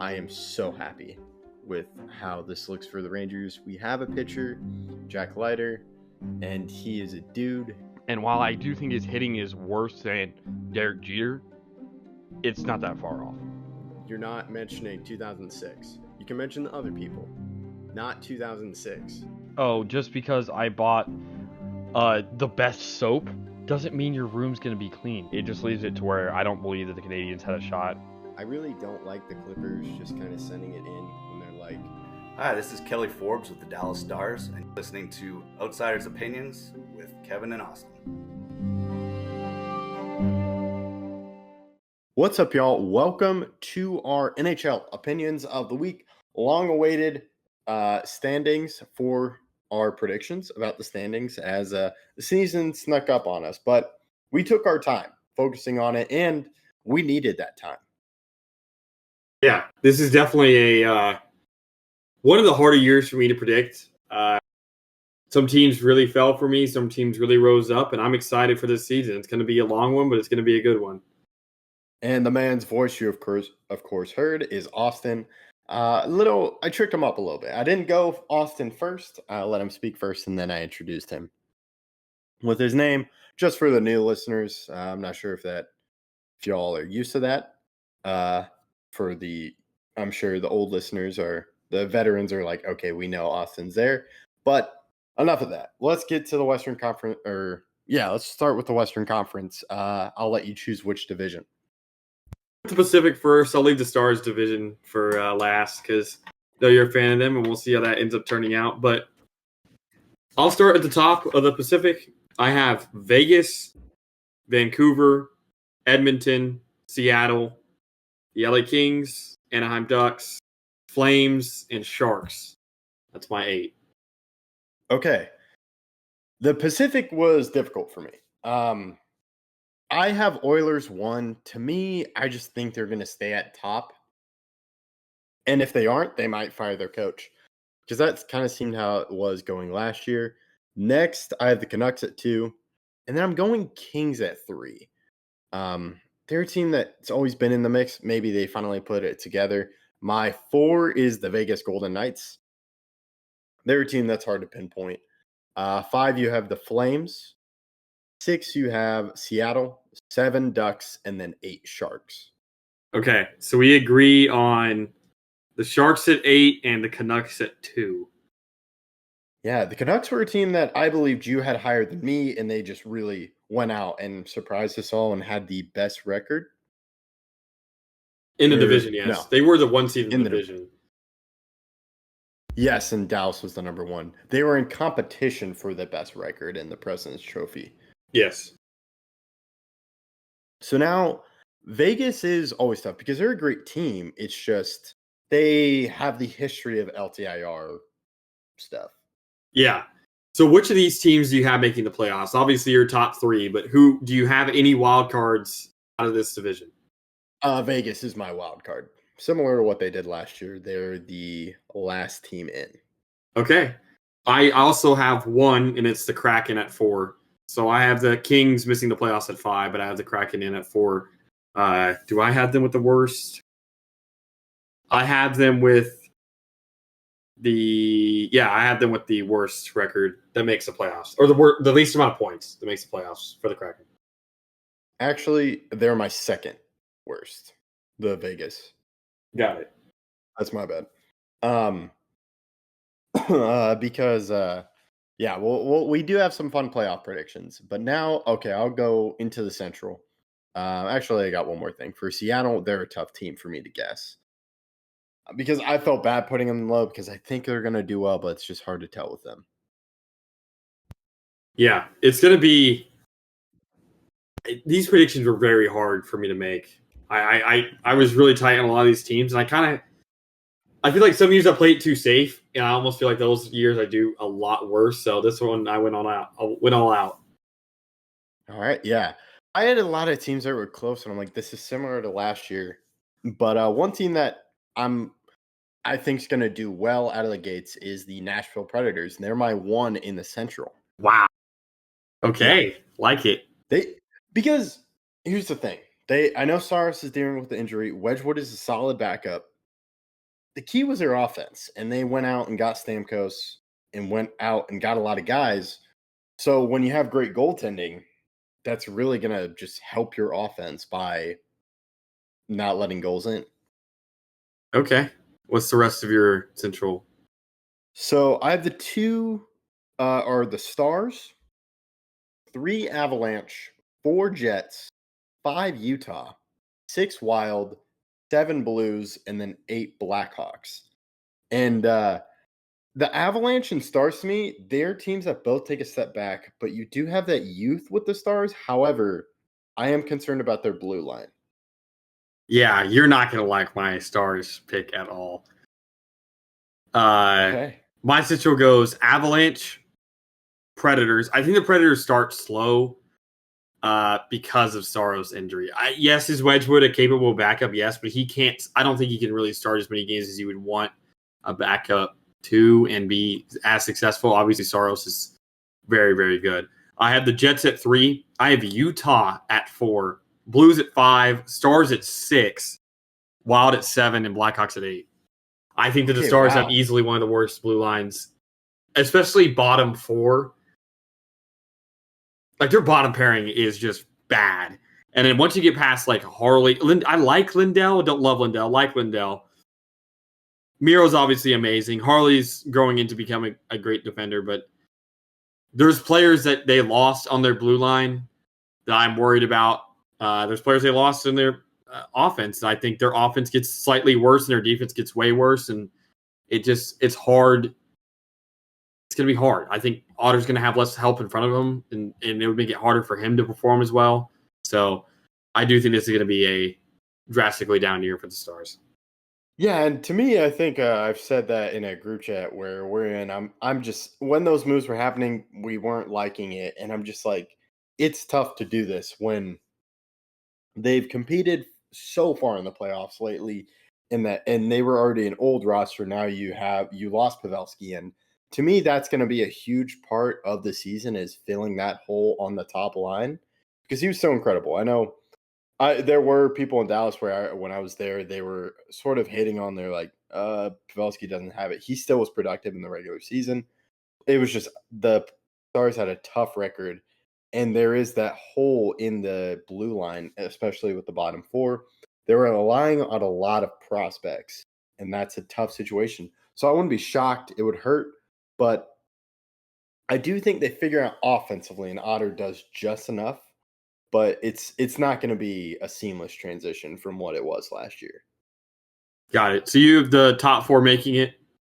I am so happy with how this looks for the Rangers. We have a pitcher, Jack Leiter, and he is a dude. And while I do think his hitting is worse than Derek Jeter, it's not that far off. You're not mentioning 2006. You can mention the other people, not 2006. Oh, just because I bought the best soap doesn't mean your room's going to be clean. It just leaves it to where I don't believe that the Canadians had a shot. I really don't like the Clippers just kind of sending it in when they're like, Hi, this is Kelly Forbes with the Dallas Stars, and you're listening to Outsiders Opinions with Kevin and Austin. What's up, y'all? Welcome to our NHL Opinions of the Week. Long-awaited standings for our predictions about the standings as the season snuck up on us. But we took our time focusing on it, and we needed that time. Yeah, this is definitely a one of the harder years for me to predict. Some teams really fell for me. Some teams really rose up, and I'm excited for this season. It's going to be a long one, but it's going to be a good one. And the man's voice you, of course, heard is Austin. I tricked him up a little bit. I didn't go Austin first. I let him speak first, and then I introduced him with his name. Just for the new listeners, I'm not sure if y'all are used to that. I'm sure the old listeners the veterans are like, okay, we know Austin's there. But enough of that. Let's get to the Western Conference. Let's start with the Western Conference. I'll let you choose which division. The Pacific first. I'll leave the Stars division for last because I know you're a fan of them, and we'll see how that ends up turning out. But I'll start at the top of the Pacific. I have Vegas, Vancouver, Edmonton, Seattle, the LA Kings, Anaheim Ducks, Flames, and Sharks. That's my 8. Okay. The Pacific was difficult for me. I have Oilers 1. To me, I just think they're going to stay at top. And if they aren't, they might fire their coach. Because that's kind of seemed how it was going last year. Next, I have the Canucks at 2. And then I'm going Kings at 3. They're a team that's always been in the mix. Maybe they finally put it together. My 4 is the Vegas Golden Knights. They're a team that's hard to pinpoint. 5, you have the Flames. 6, you have Seattle. 7, Ducks. And then 8, Sharks. Okay, so we agree on the Sharks at 8 and the Canucks at 2. Yeah, the Canucks were a team that I believed you had higher than me, and they just really went out and surprised us all and had the best record. In the division, yes. No. They were the 1 seed in the division. Yes, and Dallas was the number 1. They were in competition for the best record in the President's Trophy. Yes. So now, Vegas is always tough because they're a great team. It's just they have the history of LTIR stuff. Yeah. So which of these teams do you have making the playoffs? Obviously, your top 3, but who do you have any wild cards out of this division? Vegas is my wild card. Similar to what they did last year. They're the last team in. Okay. I also have 1, and it's the Kraken at 4. So I have the Kings missing the playoffs at 5, but I have the Kraken in at 4. Do I have them with the worst? I have them with I have them with the worst record that makes the playoffs, or the least amount of points that makes the playoffs for the Kraken. Actually, they're my second worst. The Vegas. Got it. That's my bad. Because we do have some fun playoff predictions. But now, okay, I'll go into the Central. Actually, I got one more thing. For Seattle, they're a tough team for me to guess. Because I felt bad putting them low because I think they're going to do well, but it's just hard to tell with them. Yeah, it's going to be – these predictions were very hard for me to make. I was really tight on a lot of these teams, and I feel like some years I played too safe, and I almost feel like those years I do a lot worse. So this one I went all out. All right, yeah. I had a lot of teams that were close, and I'm like, this is similar to last year. But one team that I think is going to do well out of the gates is the Nashville Predators, and they're my 1 in the Central. Wow. Okay, yeah. Like it. Because here's the thing. I know Saros is dealing with the injury. Wedgwood is a solid backup. the key was their offense, and they went out and got Stamkos and went out and got a lot of guys. So when you have great goaltending, that's really going to just help your offense by not letting goals in. Okay. What's the rest of your central? So I have the two are the Stars, 3 Avalanche, 4 Jets, 5 Utah, 6 Wild, 7 Blues, and then 8 Blackhawks. And the Avalanche and Stars, to me, they're teams that both take a step back, but you do have that youth with the Stars. However, I am concerned about their blue line. Yeah, you're not going to like my Stars pick at all. Okay. My central goes Avalanche, Predators. I think the Predators start slow because of Saros' injury. Yes, is Wedgwood a capable backup? Yes, but he can't. I don't think he can really start as many games as you would want a backup to and be as successful. Obviously, Saros is very, very good. I have the Jets at 3. I have Utah at 4. Blues at 5. Stars at 6. Wild at 7. And Blackhawks at 8. I think that the Stars have easily one of the worst blue lines, especially bottom 4. Like, their bottom pairing is just bad. And then once you get past, like, Harley, I like Lindell. Don't love Lindell. Like Lindell. Miro's obviously amazing. Harley's growing into becoming a great defender, but there's players that they lost on their blue line that I'm worried about. There's players they lost in their offense. I think their offense gets slightly worse and their defense gets way worse. And it's hard. It's going to be hard. I think Otter's going to have less help in front of him, and it would make it harder for him to perform as well. So I do think this is going to be a drastically down year for the Stars. Yeah, and to me, I think I've said that in a group chat where we're in. I'm just when those moves were happening, we weren't liking it, and I'm just like, it's tough to do this when they've competed so far in the playoffs lately, and they were already an old roster. Now you lost Pavelski, and to me, that's going to be a huge part of the season is filling that hole on the top line because he was so incredible. I know. There were people in Dallas where when I was there, they were sort of hating on their like, Pavelski doesn't have it. He still was productive in the regular season. It was just the Stars had a tough record, and there is that hole in the blue line, especially with the bottom 4. They were relying on a lot of prospects, and that's a tough situation. So I wouldn't be shocked. It would hurt, but I do think they figure out offensively, and Otter does just enough. But it's not going to be a seamless transition from what it was last year. Got it. So you have the top 4 making it.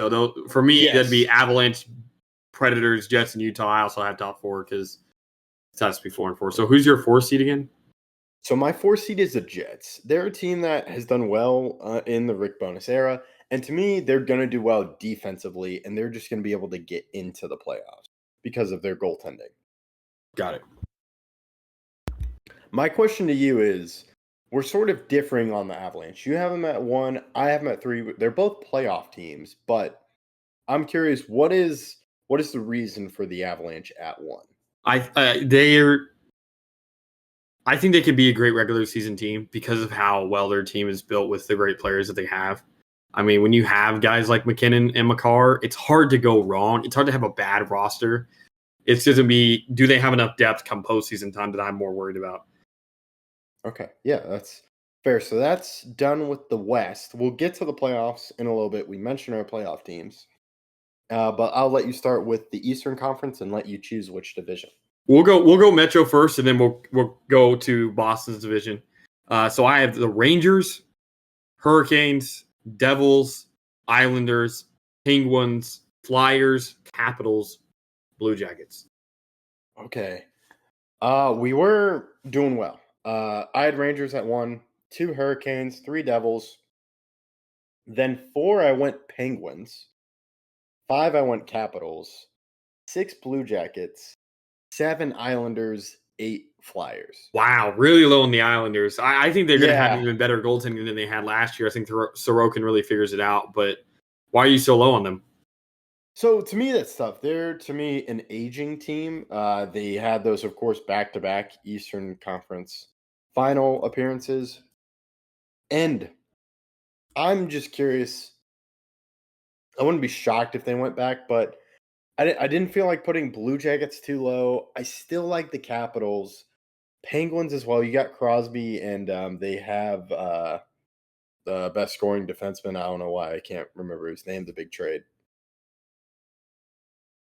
So for me, that'd be Yes. Avalanche, Predators, Jets, and Utah. I also have top 4 because it has to be 4 and 4. So who's your 4 seed again? So my 4 seed is the Jets. They're a team that has done well in the Rick Bonus era. And to me, they're going to do well defensively, and they're just going to be able to get into the playoffs because of their goaltending. Got it. My question to you is, we're sort of differing on the Avalanche. You have them at 1, I have them at 3. They're both playoff teams, but I'm curious, what is the reason for the Avalanche at 1? I think they could be a great regular season team because of how well their team is built with the great players that they have. I mean, when you have guys like McKinnon and Makar, it's hard to go wrong. It's hard to have a bad roster. It's going to be, do they have enough depth come postseason time that I'm more worried about? Okay. Yeah, that's fair. So that's done with the West. We'll get to the playoffs in a little bit. We mentioned our playoff teams. But I'll let you start with the Eastern Conference and let you choose which division. We'll go Metro first, and then we'll go to Boston's division. So I have the Rangers, Hurricanes, Devils, Islanders, Penguins, Flyers, Capitals, Blue Jackets. Okay. We were doing well. I had Rangers at 1, 2 Hurricanes, 3 Devils. Then 4, I went Penguins. 5, I went Capitals. 6 Blue Jackets. 7 Islanders. 8 Flyers. Wow, really low on the Islanders. I think they're going to have Yeah. even better goaltending than they had last year. I think Sorokin really figures it out. But why are you so low on them? So to me, that's tough. They're to me an aging team. They had those, of course, back-to-back Eastern Conference final appearances, and I'm just curious. I wouldn't be shocked if they went back, but I didn't feel like putting Blue Jackets too low. I still like the Capitals. Penguins as well. You got Crosby, and they have the best scoring defenseman. I don't know why. I can't remember his name. The big trade.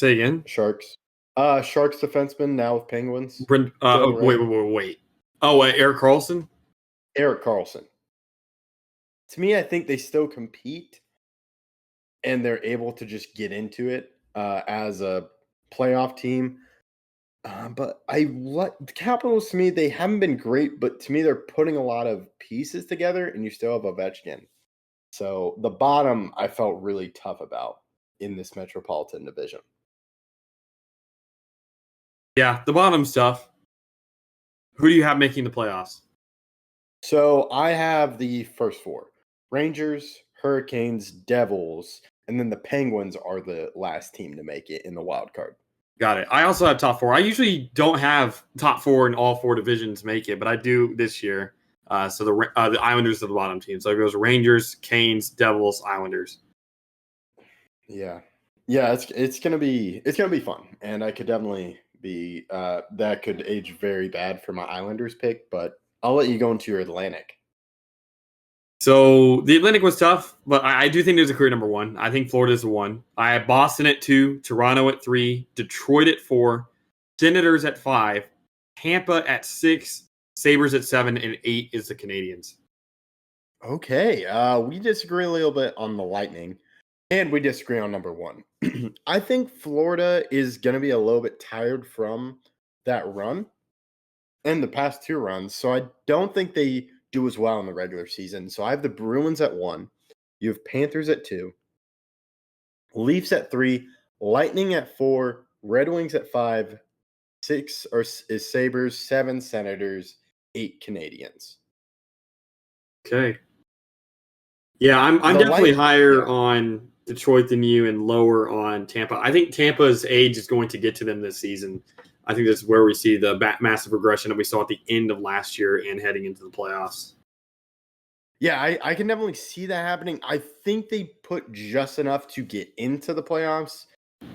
Say again. Sharks. Sharks defenseman now with Penguins. Brent, Still, right? wait. Oh, Eric Carlson? Eric Carlson. To me, I think they still compete, and they're able to just get into it as a playoff team. But I like the Capitals. To me, they haven't been great, but to me, they're putting a lot of pieces together, and you still have Ovechkin. So the bottom, I felt really tough about in this Metropolitan Division. Yeah, the bottom stuff. Who do you have making the playoffs? So I have the first four: Rangers, Hurricanes, Devils, and then the Penguins are the last team to make it in the wild card. Got it. I also have top four. I usually don't have top four in all four divisions make it, but I do this year. So the Islanders are the bottom team. So it goes Rangers, Canes, Devils, Islanders. Yeah, it's gonna be fun, and I could definitely be that could age very bad for my Islanders pick, but I'll let you go into your Atlantic. So the Atlantic was tough, but I do think there's a clear number one. I think Florida's the one. I have Boston at 2, Toronto at 3, Detroit at 4, Senators at 5, Tampa at 6, Sabres at 7, and 8 is the Canadians. Okay, we disagree a little bit on the Lightning, and we disagree on number one. I think Florida is going to be a little bit tired from that run and the past two runs, so I don't think they do as well in the regular season. So I have the Bruins at 1, you have Panthers at 2, Leafs at 3, Lightning at 4, Red Wings at 5, 6 is Sabres, 7 Senators, 8 Canadians. Okay. Yeah, I'm definitely higher on Detroit than you and lower on Tampa. I think Tampa's age is going to get to them this season. I think that's where we see the massive regression that we saw at the end of last year and heading into the playoffs. Yeah, I can definitely see that happening. I think they put just enough to get into the playoffs,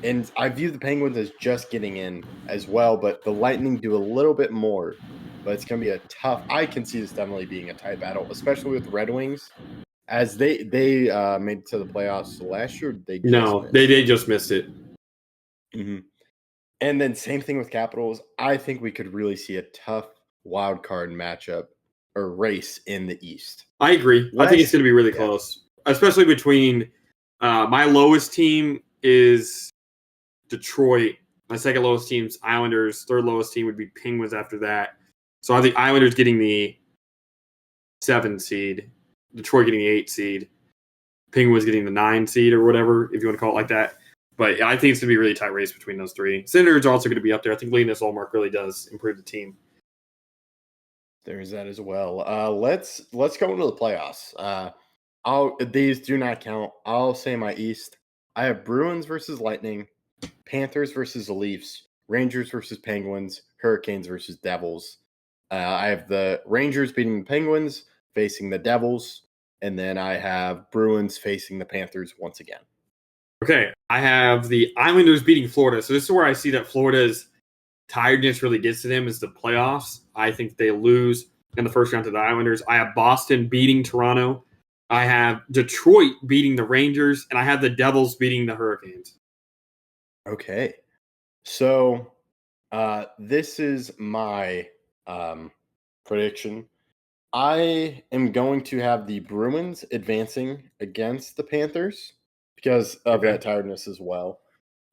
and I view the Penguins as just getting in as well, but the Lightning do a little bit more, but it's going to be a tough – I can see this definitely being a tight battle, especially with the Red Wings, as they made it to the playoffs last year. They just missed it. Mm-hmm. And then same thing with Capitals. I think we could really see a tough wild card matchup or race in the East. I agree. I think it's going to be really close, especially between my lowest team is Detroit. My second lowest team's Islanders. Third lowest team would be Penguins after that. So I think Islanders getting the 7 seed, Detroit getting the 8 seed, Penguins getting the 9 seed or whatever, if you want to call it like that. But I think it's going to be a really tight race between those three. Senators are also going to be up there. I think Linus Ullmark really does improve the team. There's that as well. Let's go into the playoffs. These do not count. I'll say my East. I have Bruins versus Lightning, Panthers versus the Leafs, Rangers versus Penguins, Hurricanes versus Devils. I have the Rangers beating the Penguins, facing the Devils, and then I have Bruins facing the Panthers once again. Okay, I have the Islanders beating Florida. So this is where I see that Florida's tiredness really gets to them is the playoffs. I think they lose in the first round to the Islanders. I have Boston beating Toronto. I have Detroit beating the Rangers, and I have the Devils beating the Hurricanes. Okay. So this is my prediction. I am going to have the Bruins advancing against the Panthers because of that tiredness as well.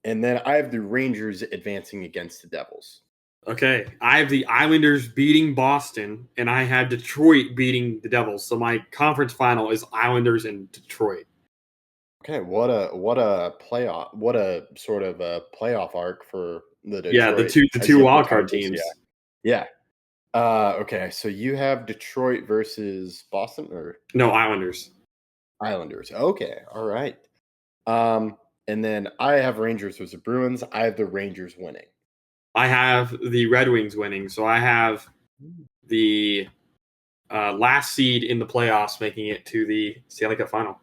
And then I have the Rangers advancing against the Devils. Okay. I have the Islanders beating Boston, and I have Detroit beating the Devils. So my conference final is Islanders and Detroit. Okay, what a playoff, what a sort of a playoff arc for the Detroit. Yeah, the two wildcard teams. Yeah. Okay, so you have Detroit versus Boston, or no, Islanders. Islanders. Okay, all right. And then I have Rangers versus Bruins. I have the Rangers winning. I have the Red Wings winning. So I have the last seed in the playoffs making it to the Stanley Cup final.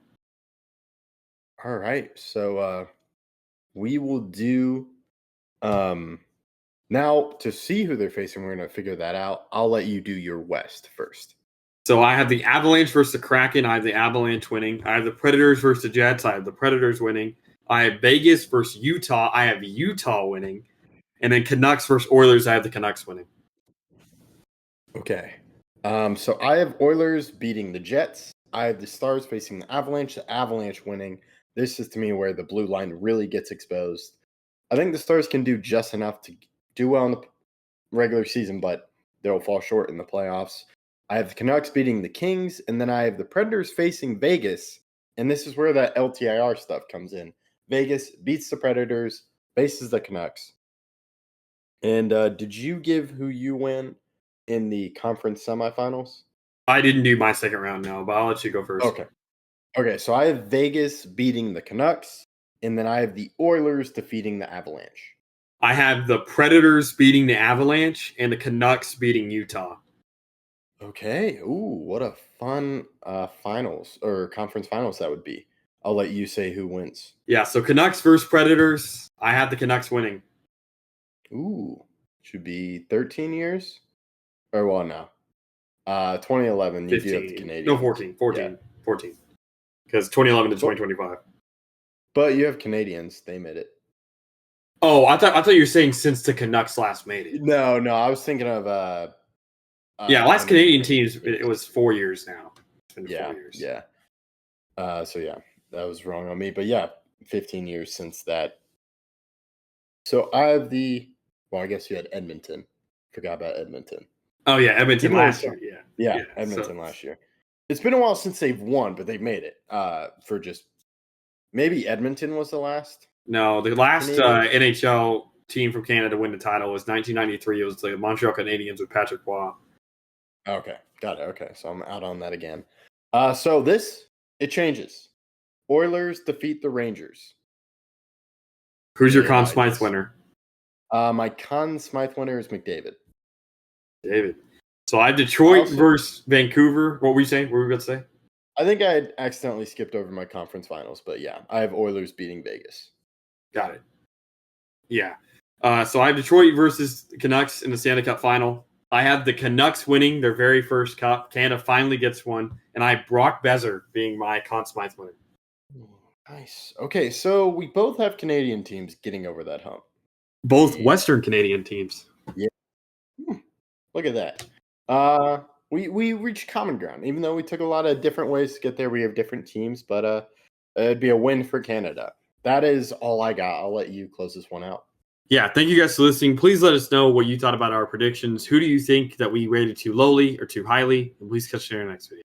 All right. So we will do now to see who they're facing. We're going to figure that out. I'll let you do your West first. So I have the Avalanche versus the Kraken. I have the Avalanche winning. I have the Predators versus the Jets. I have the Predators winning. I have Vegas versus Utah. I have Utah winning. And then Canucks versus Oilers. I have the Canucks winning. Okay. So I have Oilers beating the Jets. I have the Stars facing the Avalanche winning. This is to me where the blue line really gets exposed. I think the Stars can do just enough to do well in the regular season, but they'll fall short in the playoffs. I have the Canucks beating the Kings, and then I have the Predators facing Vegas, and this is where that LTIR stuff comes in. Vegas beats the Predators, faces the Canucks. And did you give who you win in the conference semifinals? I didn't do my second round, no, but I'll let you go first. Okay, so I have Vegas beating the Canucks, and then I have the Oilers defeating the Avalanche. I have the Predators beating the Avalanche and the Canucks beating Utah. Okay. Ooh, what a fun finals or conference finals that would be. I'll let you say who wins. Yeah, so Canucks versus Predators. I have the Canucks winning. Ooh, should be 13 years? Or well, no. 2011, you do have the 15. Canadians. No, 14. 14. Yeah. 14. Because 2011 to 2025. But you have Canadians. They made it. Oh, I thought you were saying since the Canucks last made it. No, I was thinking of last Canadian teams, it was 4 years now. It's been 4 years. Yeah. So yeah, that was wrong on me. But yeah, 15 years since that. So I have I guess you had Edmonton. Forgot about Edmonton. Oh yeah, Edmonton Even last though- year. Yeah, Edmonton last year. It's been a while since they've won, but they've made it. For just maybe Edmonton was the last. No, the last Canadian. NHL team from Canada to win the title was 1993. It was the Montreal Canadiens with Patrick Roy. Okay, got it. Okay, so I'm out on that again. So it changes. Oilers defeat the Rangers. Who's your Yeah, Conn I Smythe just- winner? My Conn Smythe winner is McDavid. David. So I have Detroit Also- versus Vancouver. What were you saying? What were we about to say? I think I had accidentally skipped over my conference finals, but yeah, I have Oilers beating Vegas. Got it. Yeah. So I have Detroit versus the Canucks in the Stanley Cup final. I have the Canucks winning their very first cup. Canada finally gets one. And I have Brock Besser being my Conn Smythe winner. Nice. Okay, so we both have Canadian teams getting over that hump. Both Yeah. Western Canadian teams. Look at that. We reached common ground, even though we took a lot of different ways to get there. We have different teams, but it'd be a win for Canada. That is all I got. I'll let you close this one out. Yeah, thank you guys for listening. Please let us know what you thought about our predictions. Who do you think that we rated too lowly or too highly? And please catch you in our next video.